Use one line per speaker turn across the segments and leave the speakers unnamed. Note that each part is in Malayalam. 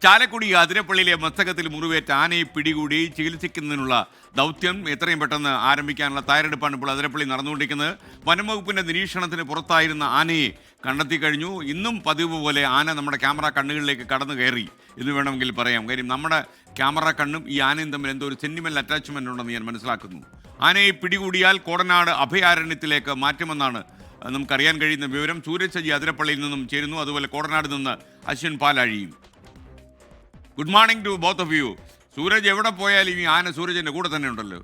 ചാലക്കുടി അതിരപ്പള്ളിയിലെ മസ്തകത്തിൽ മുറിവേറ്റ ആനയെ പിടികൂടി ചികിത്സിക്കുന്നതിനുള്ള ദൗത്യം എത്രയും പെട്ടെന്ന് ആരംഭിക്കാനുള്ള തയ്യാറെടുപ്പാണ് ഇപ്പോൾ അതിരപ്പള്ളി നടന്നുകൊണ്ടിരിക്കുന്നത്. വനംവകുപ്പിന്റെ നിരീക്ഷണത്തിന് പുറത്തായിരുന്ന ആനയെ കണ്ടെത്തി കഴിഞ്ഞു. ഇന്നും പതിവ് പോലെ ആന നമ്മുടെ ക്യാമറ കണ്ണുകളിലേക്ക് കടന്നു കയറി എന്ന് വേണമെങ്കിൽ പറയാം. കാര്യം നമ്മുടെ ക്യാമറ കണ്ണും ഈ ആനയും തമ്മിൽ എന്തോ ഒരു സെന്റിമെന്റൽ അറ്റാച്ച്മെന്റ് ഉണ്ടെന്ന് ഞാൻ മനസ്സിലാക്കുന്നു. ആനയെ പിടികൂടിയാൽ കോടനാട് അഭയാരണ്യത്തിലേക്ക് മാറ്റുമെന്നാണ് നമുക്കറിയാൻ കഴിയുന്ന വിവരം. സൂരജ് സജി അതിരപ്പള്ളിയിൽ നിന്നും ചേരുന്നു, അതുപോലെ കോടനാട് നിന്ന് അശ്വിൻ പാലാഴിയും. Good morning to both of you. Sooraj എവിടെ പോയാലും ഈ ആന സൂരജിൻ്റെ കൂടെ തന്നെ ഉണ്ടല്ലോ.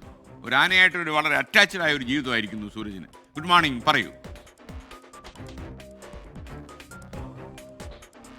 ഒരു ആനയായിട്ടൊരു വളരെ അറ്റാച്ച്ഡ് ആയ ഒരു ജീവിതമായിരിക്കുന്നു സൂരജിന്. ഗുഡ് മോർണിംഗ്, പറയൂ.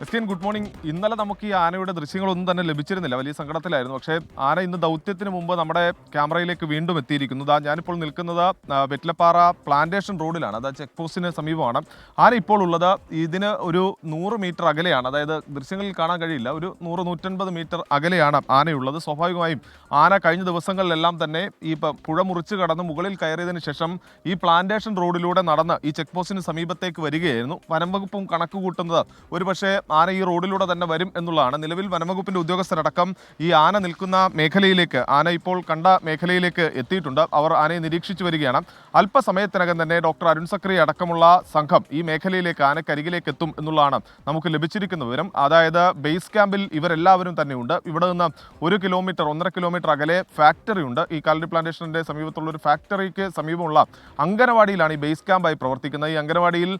എസ്കേൻ, ഗുഡ് മോർണിംഗ്. ഇന്നലെ നമുക്ക് ഈ ആനയുടെ ദൃശ്യങ്ങളൊന്നും തന്നെ ലഭിച്ചിരുന്നില്ല, വലിയ സങ്കടത്തിലായിരുന്നു. പക്ഷേ ആന ഇന്ന് ദൗത്യത്തിന് മുമ്പ് നമ്മുടെ ക്യാമറയിലേക്ക് വീണ്ടും എത്തിയിരിക്കുന്നു. ഞാനിപ്പോൾ നിൽക്കുന്നത് വെറ്റിലപ്പാറ പ്ലാന്റേഷൻ റോഡിലാണ്, അത് ചെക്ക് പോസ്റ്റിന് സമീപമാണ്. ആന ഇപ്പോൾ ഉള്ളത് ഇതിന് ഒരു 100 മീറ്റർ അകലെയാണ്, അതായത് ദൃശ്യങ്ങളിൽ കാണാൻ കഴിയില്ല, ഒരു 100-150 മീറ്റർ അകലെയാണ് ആനയുള്ളത്. സ്വാഭാവികമായും ആന കഴിഞ്ഞ ദിവസങ്ങളിലെല്ലാം തന്നെ ഈ പുഴ മുറിച്ച് കടന്ന് മുകളിൽ കയറിയതിന് ശേഷം ഈ പ്ലാന്റേഷൻ റോഡിലൂടെ നടന്ന് ഈ ചെക്ക് പോസ്റ്റിന് സമീപത്തേക്ക് വരികയായിരുന്നു. വനം വകുപ്പും കണക്ക് കൂട്ടുന്നത് ഒരു പക്ഷേ ആന ഈ റോഡിലൂടെ തന്നെ വരും എന്നുള്ളതാണ്. നിലവിൽ വനംവകുപ്പിന്റെ ഉദ്യോഗസ്ഥരടക്കം ഈ ആന നിൽക്കുന്ന മേഖലയിലേക്ക്, ആന ഇപ്പോൾ കണ്ട മേഖലയിലേക്ക് എത്തിയിട്ടുണ്ട്. അവർ ആനയെ നിരീക്ഷിച്ചു വരികയാണ്. അല്പസമയത്തിനകം തന്നെ ഡോക്ടർ അരുൺ സക്രി അടക്കമുള്ള സംഘം ഈ മേഖലയിലേക്ക്, ആനക്കരികിലേക്ക് എത്തും എന്നുള്ളതാണ് നമുക്ക് ലഭിച്ചിരിക്കുന്ന വിവരം. അതായത് ബേസ് ക്യാമ്പിൽ ഇവരെല്ലാവരും തന്നെയുണ്ട്. ഇവിടെ നിന്ന് 1 കിലോമീറ്റർ 1.5 കിലോമീറ്റർ അകലെ ഫാക്ടറി ഉണ്ട്. ഈ കാലടി പ്ലാന്റേഷന്റെ സമീപത്തുള്ള ഒരു ഫാക്ടറിക്ക് സമീപമുള്ള അങ്കനവാടിയിലാണ് ഈ ബേസ് ക്യാമ്പായി പ്രവർത്തിക്കുന്നത്. ഈ അങ്കനവാടിയിൽ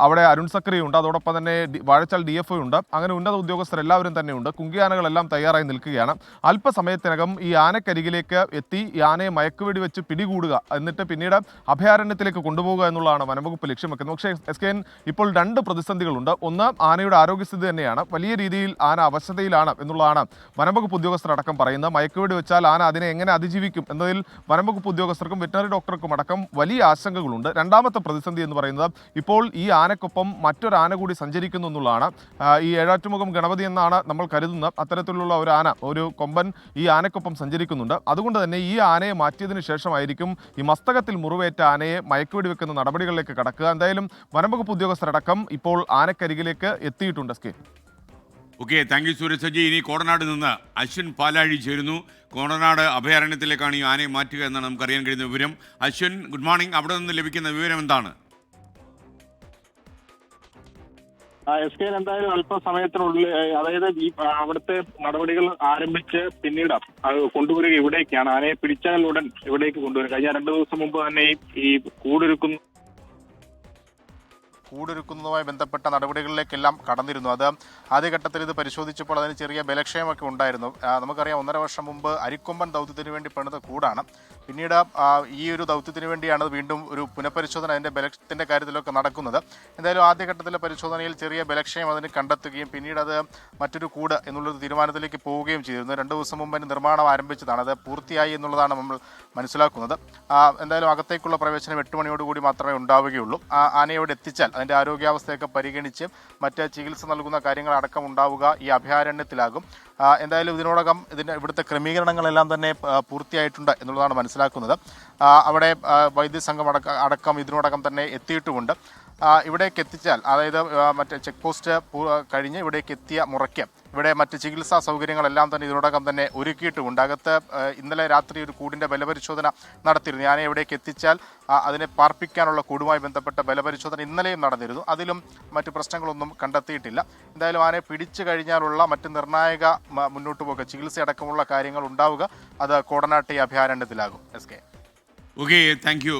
അവിടെ അരുൺ സക്രി ഉണ്ട്, അതോടൊപ്പം തന്നെ വാഴച്ചാൽ DFO ഉണ്ട്. അങ്ങനെ ഉന്നത ഉദ്യോഗസ്ഥരെല്ലാവരും തന്നെയുണ്ട്. കുങ്കിയാനകളെല്ലാം തയ്യാറായി നിൽക്കുകയാണ്. അല്പസമയത്തിനകം ഈ ആനക്കരികിലേക്ക് എത്തി ഈ ആനയെ മയക്കുവെടി വെച്ച് പിടികൂടുക, എന്നിട്ട് പിന്നീട് അഭയാരണ്യത്തിലേക്ക് കൊണ്ടുപോകുക എന്നുള്ളതാണ് വനംവകുപ്പ് ലക്ഷ്യം വെക്കുന്നത്. പക്ഷേ SKN, ഇപ്പോൾ 2 പ്രതിസന്ധികളുണ്ട്. ഒന്ന്, ആനയുടെ ആരോഗ്യസ്ഥിതി തന്നെയാണ്. വലിയ രീതിയിൽ ആന അവശതയിലാണ് എന്നുള്ളതാണ് വനംവകുപ്പ് ഉദ്യോഗസ്ഥരടക്കം പറയുന്നത്. മയക്കുവെടി വെച്ചാൽ ആന അതിനെ എങ്ങനെ അതിജീവിക്കും എന്നതിൽ വനംവകുപ്പ് ഉദ്യോഗസ്ഥർക്കും വെറ്ററിനറി ഡോക്ടർക്കും അടക്കം വലിയ ആശങ്കകളുണ്ട്. രണ്ടാമത്തെ പ്രതിസന്ധി എന്ന് പറയുന്നത്, ഇപ്പോൾ ഈ ആനക്കൊപ്പം മറ്റൊരു ആന കൂടി സഞ്ചരിക്കുന്നു എന്നുള്ളതാണ്. ഈ ഏഴാറ്റുമുഖം ഗണപതി എന്നാണ് നമ്മൾ കരുതുന്നത്. അത്തരത്തിലുള്ള ഒരു ആന, ഒരു കൊമ്പൻ ഈ ആനക്കൊപ്പം സഞ്ചരിക്കുന്നുണ്ട്. അതുകൊണ്ട് തന്നെ ഈ ആനയെ മാറ്റിയതിനു ശേഷമായിരിക്കും ഈ മസ്തകത്തിൽ മുറിവേറ്റ ആനയെ മയക്കുവെടി വെക്കുന്ന നടപടികളിലേക്ക് കടക്കുക. എന്തായാലും വനംവകുപ്പ് ഉദ്യോഗസ്ഥരടക്കം ഇപ്പോൾ ആനക്കരികിലേക്ക് എത്തിയിട്ടുണ്ട്.
Okay, thank you Sooraj Saji. ഇനി കോടനാട് നിന്ന് അശ്വിൻ പാലാഴി ചേരുന്നു. കോടനാട് അഭയാരണ്യത്തിലേക്കാണ് ഈ ആനയെ മാറ്റുക എന്നാണ് നമുക്കറിയാൻ കഴിയുന്ന വിവരം. Ashwin, good morning. അവിടെ നിന്ന് ലഭിക്കുന്ന വിവരം എന്താണ്?
SK, എന്തായാലും അല്പസമയത്തിനുള്ളിൽ, അതായത് ഈ അവിടുത്തെ നടപടികൾ ആരംഭിച്ച് പിന്നീട് അത് കൊണ്ടുവരിക ഇവിടേക്കാണ്. ആനയെ പിടിച്ചാൽ ഉടൻ ഇവിടേക്ക് കൊണ്ടുവരും. കഴിഞ്ഞ 2 ദിവസം മുമ്പ് തന്നെ ഈ കൂടൊരുക്കുന്നതുമായി ബന്ധപ്പെട്ട നടപടികളിലേക്കെല്ലാം കടന്നിരുന്നു. അത് ആദ്യഘട്ടത്തിൽ ഇത് പരിശോധിച്ചപ്പോൾ അതിന് ചെറിയ ബലക്ഷയമൊക്കെ ഉണ്ടായിരുന്നു. നമുക്കറിയാം, 1.5 വർഷം മുമ്പ് അരിക്കൊമ്പൻ ദൗത്യത്തിന് വേണ്ടി പണിത കൂടാണ്. പിന്നീട് ഈ ഒരു ദൗത്യത്തിന് വേണ്ടിയാണ് വീണ്ടും ഒരു പുനഃപരിശോധന അതിൻ്റെ ബലത്തിന്റെ കാര്യത്തിലൊക്കെ നടക്കുന്നത്. എന്തായാലും ആദ്യഘട്ടത്തിലെ പരിശോധനയിൽ ചെറിയ ബലക്ഷയം അതിന് കണ്ടെത്തുകയും പിന്നീട് അത് മറ്റൊരു കൂട് എന്നുള്ളൊരു തീരുമാനത്തിലേക്ക് പോവുകയും ചെയ്തിരുന്നു. 2 ദിവസം മുമ്പ് അതിന് നിർമ്മാണം ആരംഭിച്ചതാണ്. അത് പൂർത്തിയായി എന്നുള്ളതാണ് നമ്മൾ മനസ്സിലാക്കുന്നത്. എന്തായാലും അകത്തേക്കുള്ള പ്രവേശനം 8 മണിയോടുകൂടി മാത്രമേ ഉണ്ടാവുകയുള്ളൂ. ആനയോട് എത്തിച്ചാൽ അതിൻ്റെ ആരോഗ്യാവസ്ഥയൊക്കെ പരിഗണിച്ച് മറ്റ് ചികിത്സ നൽകുന്ന കാര്യങ്ങളടക്കം ഉണ്ടാവുക ഈ അഭയാരണ്യത്തിലാകും. എന്തായാലും ഇതിനോടകം ഇവിടുത്തെ ക്രമീകരണങ്ങളെല്ലാം തന്നെ പൂർത്തിയായിട്ടുണ്ട് എന്നുള്ളതാണ് മനസ്സിലാക്കുന്നത്. അവിടെ വൈദ്യസംഘം അടക്കം ഇതിനോടകം തന്നെ എത്തിയിട്ടുമുണ്ട്. ഇവിടേക്ക് എത്തിച്ചാൽ, അതായത് മറ്റേ ചെക്ക് പോസ്റ്റ് കഴിഞ്ഞ് ഇവിടേക്ക് എത്തിയ മുറയ്ക്ക് ഇവിടെ മറ്റ് ചികിത്സാ സൗകര്യങ്ങളെല്ലാം തന്നെ ഇതിനോടകം തന്നെ ഒരുക്കിയിട്ടുമുണ്ട്. അകത്ത് ഇന്നലെ രാത്രി ഒരു കൂടിൻ്റെ ബലപരിശോധന നടത്തിയിരുന്നു. ആനയെ ഇവിടേക്ക് എത്തിച്ചാൽ അതിനെ പാർപ്പിക്കാനുള്ള കൂടുമായി ബന്ധപ്പെട്ട ബലപരിശോധന ഇന്നലെയും നടന്നിരുന്നു. അതിലും മറ്റ് പ്രശ്നങ്ങളൊന്നും കണ്ടെത്തിയിട്ടില്ല. എന്തായാലും ആനയെ പിടിച്ചു കഴിഞ്ഞാലുള്ള മറ്റ് നിർണായക മുന്നോട്ട് പോകുക, ചികിത്സയടക്കമുള്ള കാര്യങ്ങൾ ഉണ്ടാവുക അത് കോടനാട്ടെ അഭയാരണ്യത്തിലാകും. SK.
Okay, thank U.